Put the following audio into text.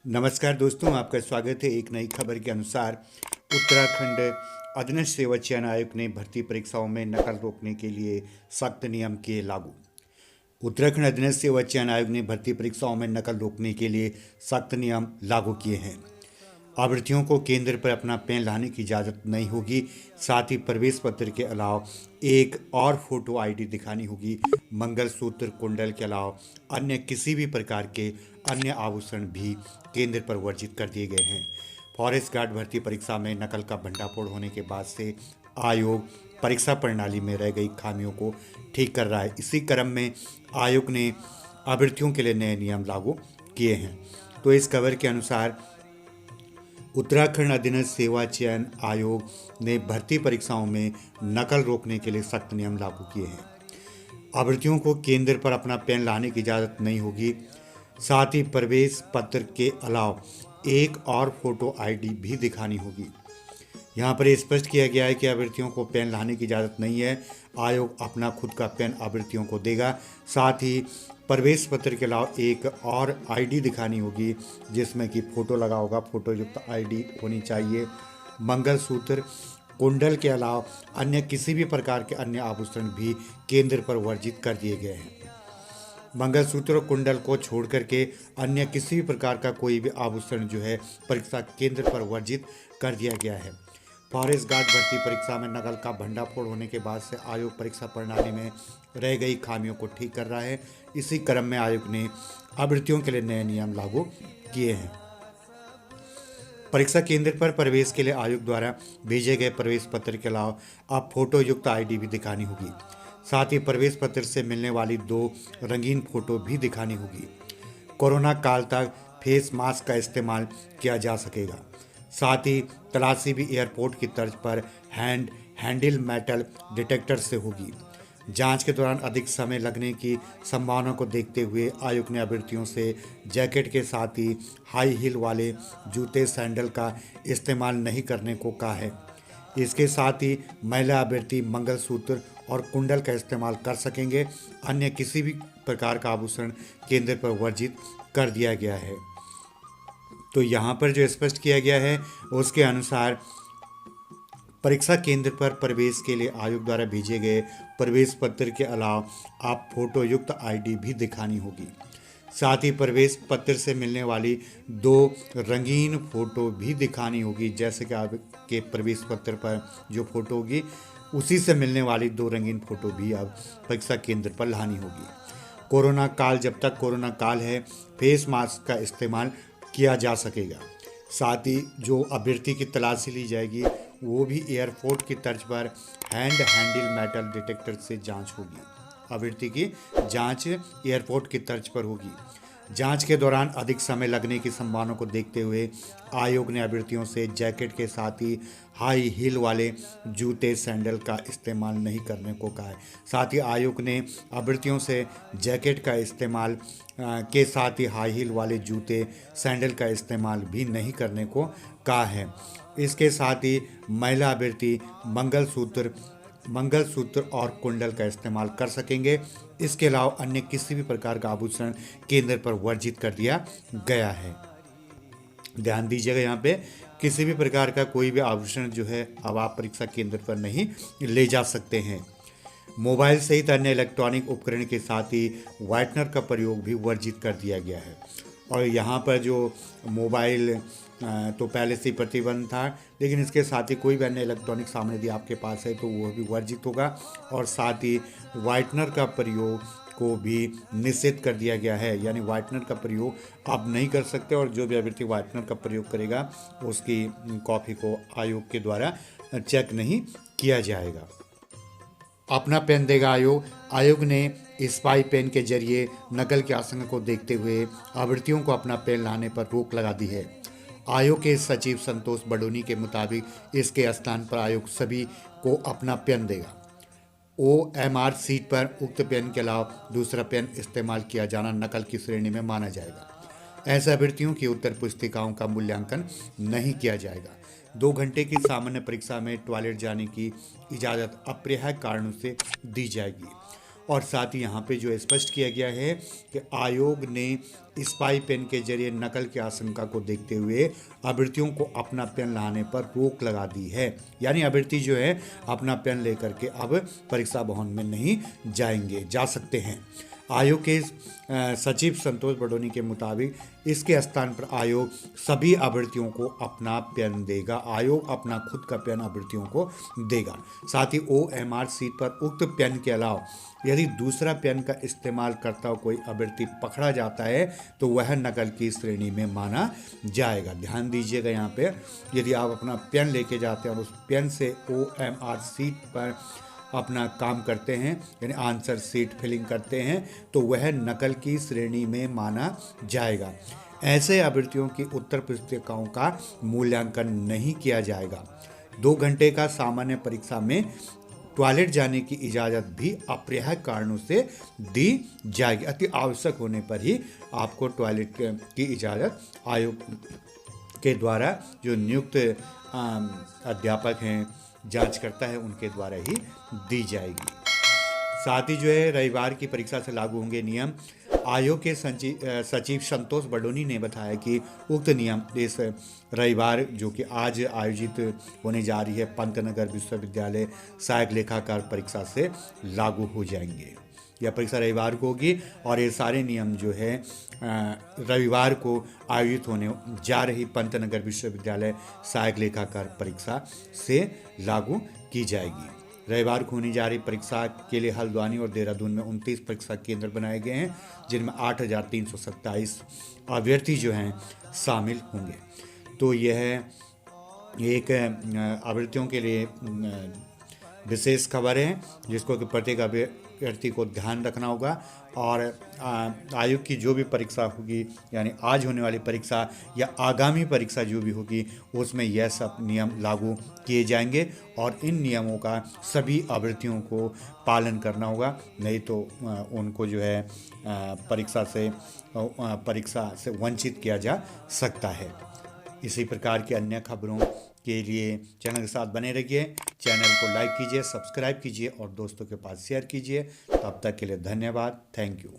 नमस्कार दोस्तों, आपका स्वागत है। एक नई खबर के अनुसार उत्तराखंड अधीनस्थ सेवा चयन आयोग ने भर्ती परीक्षाओं में नकल रोकने के लिए सख्त नियम किए लागू। उत्तराखंड अधीनस्थ सेवा चयन आयोग ने भर्ती परीक्षाओं में नकल रोकने के लिए सख्त नियम लागू किए हैं। अभ्यर्थियों को केंद्र पर अपना पेन लाने की इजाज़त नहीं होगी। साथ ही प्रवेश पत्र के अलावा एक और फोटो आईडी दिखानी होगी। मंगलसूत्र, कुंडल के अलावा अन्य किसी भी प्रकार के अन्य आभूषण भी केंद्र पर वर्जित कर दिए गए हैं। फॉरेस्ट गार्ड भर्ती परीक्षा में नकल का भंडाफोड़ होने के बाद से आयोग परीक्षा प्रणाली में रह गई खामियों को ठीक कर रहा है। इसी क्रम में आयोग ने अभ्यर्थियों के लिए नए नियम लागू किए हैं। तो इस खबर के अनुसार उत्तराखंड अधीनस्थ सेवा चयन आयोग ने भर्ती परीक्षाओं में नकल रोकने के लिए सख्त नियम लागू किए हैं। अभ्यर्थियों को केंद्र पर अपना पेन लाने की इजाज़त नहीं होगी। साथ ही प्रवेश पत्र के अलावा एक और फोटो आईडी भी दिखानी होगी। यहाँ पर स्पष्ट किया गया है कि अभ्यर्थियों को पेन लाने की इजाज़त नहीं है। आयोग अपना खुद का पेन अभ्यर्थियों को देगा। साथ ही प्रवेश पत्र के अलावा एक और आईडी दिखानी होगी जिसमें कि फ़ोटो लगा होगा। फ़ोटो युक्त आईडी होनी चाहिए। मंगलसूत्र, कुंडल के अलावा अन्य किसी भी प्रकार के अन्य आभूषण भी केंद्र पर वर्जित कर दिए गए हैं। मंगलसूत्र और कुंडल को छोड़ करके अन्य किसी भी प्रकार का कोई भी आभूषण जो है परीक्षा केंद्र पर वर्जित कर दिया गया है। फॉरेस्ट गार्ड भर्ती परीक्षा में नकल का भंडाफोड़ होने के बाद से आयोग परीक्षा प्रणाली में रह गई खामियों को ठीक कर रहा है। इसी क्रम में आयोग ने अभ्यर्थियों के लिए नए नियम लागू किए हैं। परीक्षा केंद्र पर प्रवेश के लिए आयोग द्वारा भेजे गए प्रवेश पत्र के अलावा अब फोटो युक्त आईडी भी दिखानी होगी। साथ ही प्रवेश पत्र से मिलने वाली 2 रंगीन फोटो भी दिखानी होगी। कोरोना काल तक फेस मास्क का इस्तेमाल किया जा सकेगा। साथ ही तलाशी भी एयरपोर्ट की तर्ज पर हैंडल मेटल डिटेक्टर से होगी। जांच के दौरान अधिक समय लगने की संभावना को देखते हुए आयोग ने अभ्यर्थियों से जैकेट के साथ ही हाई हील वाले जूते सैंडल का इस्तेमाल नहीं करने को कहा है। इसके साथ ही महिला अभ्यर्थी मंगलसूत्र और कुंडल का इस्तेमाल कर सकेंगे। अन्य किसी भी प्रकार का आभूषण केंद्र पर वर्जित कर दिया गया है। तो यहाँ पर जो स्पष्ट किया गया है उसके अनुसार परीक्षा केंद्र पर प्रवेश के लिए आयोग द्वारा भेजे गए प्रवेश पत्र के अलावा आप फोटो युक्त आईडी भी दिखानी होगी। साथ ही प्रवेश पत्र से मिलने वाली 2 रंगीन फोटो भी दिखानी होगी। जैसे कि आपके प्रवेश पत्र पर जो फोटो होगी उसी से मिलने वाली 2 रंगीन फोटो भी अब परीक्षा केंद्र पर लानी होगी। कोरोना काल, जब तक कोरोना काल है, फेस मास्क का इस्तेमाल किया जा सकेगा। साथ ही जो अभ्यर्थी की तलाशी ली जाएगी वो भी एयरपोर्ट की तर्ज पर हैंडल मेटल डिटेक्टर से जांच होगी। अभ्यर्थी की जांच एयरपोर्ट की तर्ज पर होगी। जांच के दौरान अधिक समय लगने की संभावना को देखते हुए आयोग ने अभ्यर्थियों से जैकेट के साथ ही हाई हील वाले जूते सैंडल का इस्तेमाल नहीं करने को कहा है। साथ ही आयोग ने अभ्यर्थियों से जैकेट का इस्तेमाल के साथ ही हाई हील वाले जूते सैंडल का इस्तेमाल भी नहीं करने को कहा है। इसके साथ ही महिला अभ्यर्थी मंगलसूत्र और कुंडल का इस्तेमाल कर सकेंगे। इसके अलावा अन्य किसी भी प्रकार का आभूषण केंद्र पर वर्जित कर दिया गया है। ध्यान दीजिएगा, यहाँ पे किसी भी प्रकार का कोई भी आभूषण जो है अब आप परीक्षा केंद्र पर नहीं ले जा सकते हैं। मोबाइल सहित अन्य इलेक्ट्रॉनिक उपकरण के साथ ही व्हाइटनर का प्रयोग भी वर्जित कर दिया गया है। और यहाँ पर जो मोबाइल तो पहले से ही प्रतिबंध था, लेकिन इसके साथ ही कोई भी अन्य इलेक्ट्रॉनिक सामान यदि आपके पास है तो वो भी वर्जित होगा। और साथ ही व्हाइटनर का प्रयोग को भी निषेध कर दिया गया है, यानी व्हाइटनर का प्रयोग आप नहीं कर सकते। और जो भी अभ्यर्थी व्हाइटनर का प्रयोग करेगा उसकी कॉपी को आयोग के द्वारा चेक नहीं किया जाएगा। अपना पेन देगा आयोग। आयोग ने स्पाई पेन के जरिए नकल की आशंका को देखते हुए अभ्यर्थियों को अपना पेन लाने पर रोक लगा दी है। आयोग के सचिव संतोष बडोनी के मुताबिक इसके स्थान पर आयोग सभी को अपना पेन देगा। OMR सीट पर उक्त पेन के अलावा दूसरा पेन इस्तेमाल किया जाना नकल की श्रेणी में माना जाएगा। ऐसे अभ्यर्थियों की उत्तर पुस्तिकाओं का मूल्यांकन नहीं किया जाएगा। 2 घंटे की सामान्य परीक्षा में टॉयलेट जाने की इजाज़त अप्रिय कारणों से दी जाएगी। और साथ ही यहाँ पे जो स्पष्ट किया गया है कि आयोग ने स्पाई पेन के जरिए नकल की आशंका को देखते हुए अभ्यर्थियों को अपना पेन लाने पर रोक लगा दी है। यानी अभ्यर्थी जो है अपना पेन लेकर के अब परीक्षा भवन में नहीं जा सकते हैं। आयोग के सचिव संतोष बडोनी के मुताबिक इसके स्थान पर आयोग सभी अभ्यर्थियों को अपना पेन देगा। आयोग अपना खुद का पेन अभ्यर्थियों को देगा। साथ ही OMR सीट पर उक्त पेन के अलावा यदि दूसरा पेन का इस्तेमाल करता हुआ कोई अभ्यर्थी पकड़ा जाता है तो वह नकल की श्रेणी में माना जाएगा। ध्यान दीजिएगा, यहाँ पे यदि आप अपना पेन लेके जाते हैं और उस पेन से OMR सीट पर अपना काम करते हैं यानी आंसर सीट फिलिंग करते हैं तो वह नकल की श्रेणी में माना जाएगा। ऐसे अभ्यर्थियों की उत्तर पुस्तिकाओं का मूल्यांकन नहीं किया जाएगा। 2 घंटे का सामान्य परीक्षा में टॉयलेट जाने की इजाज़त भी अप्रिय कारणों से दी जाएगी। अति आवश्यक होने पर ही आपको टॉयलेट की इजाज़त आयोग के द्वारा जो नियुक्त अध्यापक हैं, जांच करता है, उनके द्वारा ही दी जाएगी। साथ ही जो है रविवार की परीक्षा से लागू होंगे नियम। आयोग के सचिव संतोष बडोनी ने बताया कि उक्त नियम इस रविवार जो कि आज आयोजित होने जा रही है पंतनगर विश्वविद्यालय सहायक लेखाकार परीक्षा से लागू हो जाएंगे। यह परीक्षा रविवार को होगी और ये सारे नियम जो है रविवार को आयोजित होने जा रही पंतनगर विश्वविद्यालय सहायक लेखाकार परीक्षा से लागू की जाएगी। रविवार को होने जा रही परीक्षा के लिए हल्द्वानी और देहरादून में 29 परीक्षा केंद्र बनाए गए हैं, जिनमें 8,327 अभ्यर्थी जो हैं शामिल होंगे। तो यह एक अभ्यर्थियों के लिए विशेष खबर है जिसको कि प्रत्येक अभ्यर्थी को ध्यान रखना होगा। और आयोग की जो भी परीक्षा होगी यानी आज होने वाली परीक्षा या आगामी परीक्षा जो भी होगी उसमें यह सब नियम लागू किए जाएंगे और इन नियमों का सभी अभ्यर्थियों को पालन करना होगा, नहीं तो उनको जो है परीक्षा से वंचित किया जा सकता है। इसी प्रकार की अन्य खबरों के लिए चैनल के साथ बने रहिए। चैनल को लाइक कीजिए, सब्सक्राइब कीजिए और दोस्तों के पास शेयर कीजिए। तब तक के लिए धन्यवाद। Thank you.